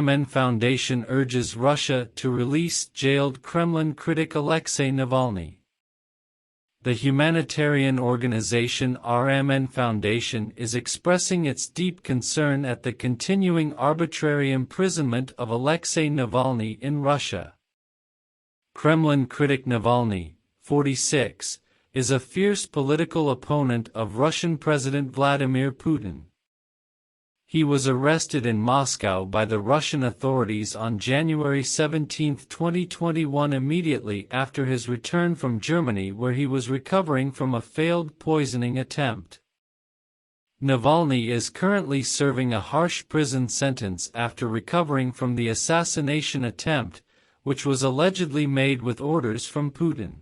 RMN Foundation urges Russia to release jailed Kremlin critic Alexei Navalny. The humanitarian organization RMN Foundation is expressing its deep concern at the continuing arbitrary imprisonment of Alexei Navalny in Russia. Kremlin critic Navalny, 46, is a fierce political opponent of Russian President Vladimir Putin. He was arrested in Moscow by the Russian authorities on January 17, 2021, immediately after his return from Germany, where he was recovering from a failed poisoning attempt. Navalny is currently serving a harsh prison sentence after recovering from the assassination attempt, which was allegedly made with orders from Putin.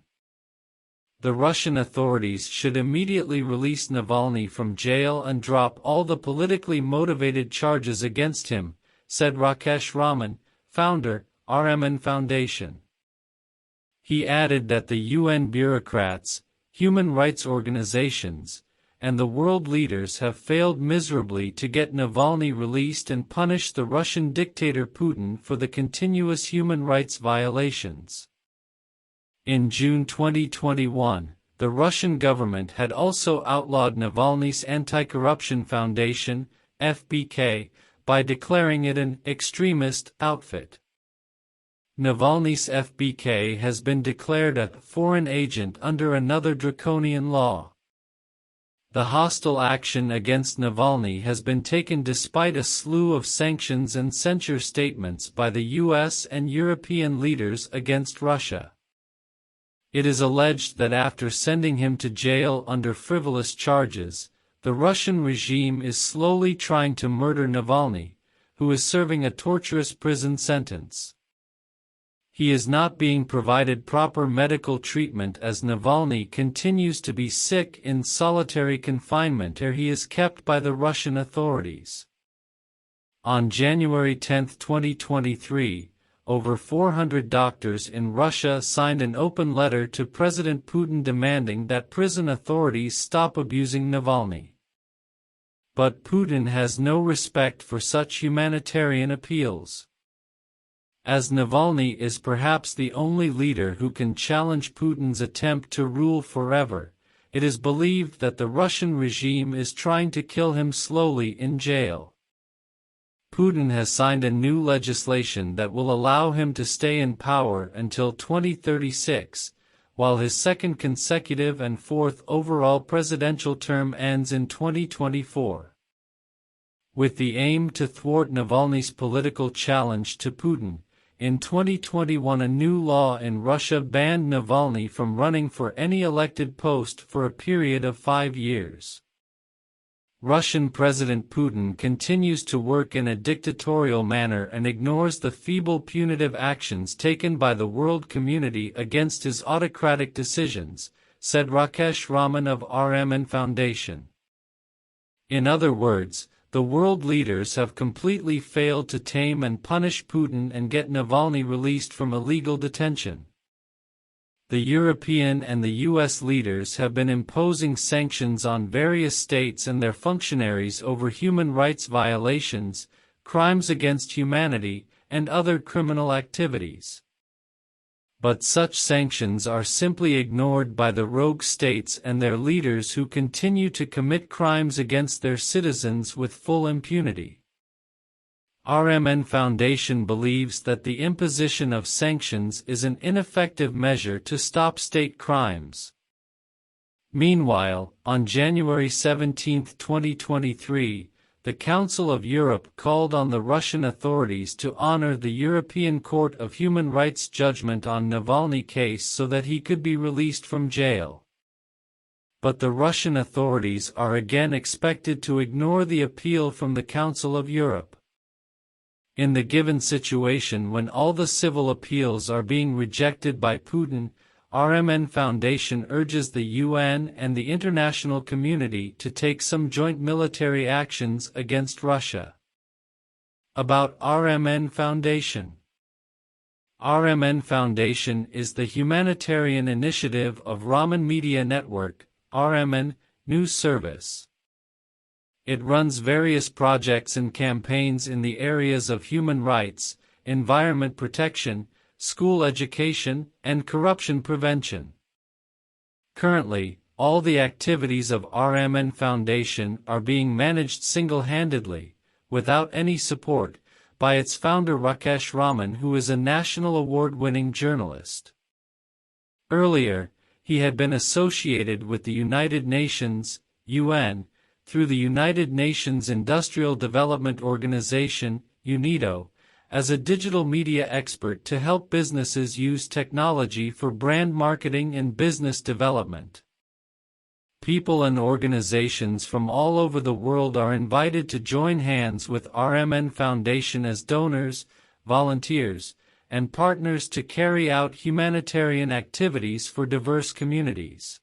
The Russian authorities should immediately release Navalny from jail and drop all the politically motivated charges against him, said Rakesh Raman, founder, RMN Foundation. He added that the UN bureaucrats, human rights organizations, and the world leaders have failed miserably to get Navalny released and punish the Russian dictator Putin for the continuous human rights violations. In June 2021, the Russian government had also outlawed Navalny's Anti-Corruption Foundation, FBK, by declaring it an extremist outfit. Navalny's FBK has been declared a foreign agent under another draconian law. The hostile action against Navalny has been taken despite a slew of sanctions and censure statements by the US and European leaders against Russia. It is alleged that after sending him to jail under frivolous charges, the Russian regime is slowly trying to murder Navalny, who is serving a torturous prison sentence. He is not being provided proper medical treatment as Navalny continues to be sick in solitary confinement where he is kept by the Russian authorities. On January 10, 2023, over 400 doctors in Russia signed an open letter to President Putin demanding that prison authorities stop abusing Navalny. But Putin has no respect for such humanitarian appeals. As Navalny is perhaps the only leader who can challenge Putin's attempt to rule forever, it is believed that the Russian regime is trying to kill him slowly in jail. Putin has signed a new legislation that will allow him to stay in power until 2036, while his second consecutive and fourth overall presidential term ends in 2024. With the aim to thwart Navalny's political challenge to Putin, in 2021 a new law in Russia banned Navalny from running for any elected post for a period of 5 years. Russian President Putin continues to work in a dictatorial manner and ignores the feeble punitive actions taken by the world community against his autocratic decisions, said Rakesh Raman of RMN Foundation. In other words, the world leaders have completely failed to tame and punish Putin and get Navalny released from illegal detention. The European and the US leaders have been imposing sanctions on various states and their functionaries over human rights violations, crimes against humanity, and other criminal activities. But such sanctions are simply ignored by the rogue states and their leaders who continue to commit crimes against their citizens with full impunity. RMN Foundation believes that the imposition of sanctions is an ineffective measure to stop state crimes. Meanwhile, on January 17, 2023, the Council of Europe called on the Russian authorities to honor the European Court of Human Rights judgment on Navalny case so that he could be released from jail. But the Russian authorities are again expected to ignore the appeal from the Council of Europe. In the given situation when all the civil appeals are being rejected by Putin, RMN Foundation urges the UN and the international community to take some joint military actions against Russia. About RMN Foundation. RMN Foundation is the humanitarian initiative of Raman Media Network, RMN, news service. It runs various projects and campaigns in the areas of human rights, environment protection, school education, and corruption prevention. Currently, all the activities of RMN Foundation are being managed single-handedly, without any support, by its founder Rakesh Raman, who is a national award-winning journalist. Earlier, he had been associated with the United Nations, UN, through the United Nations Industrial Development Organization, UNIDO, as a digital media expert to help businesses use technology for brand marketing and business development. People and organizations from all over the world are invited to join hands with RMN Foundation as donors, volunteers, and partners to carry out humanitarian activities for diverse communities.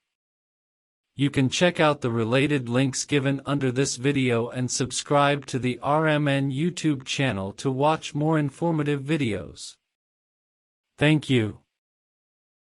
You can check out the related links given under this video and subscribe to the RMN YouTube channel to watch more informative videos. Thank you.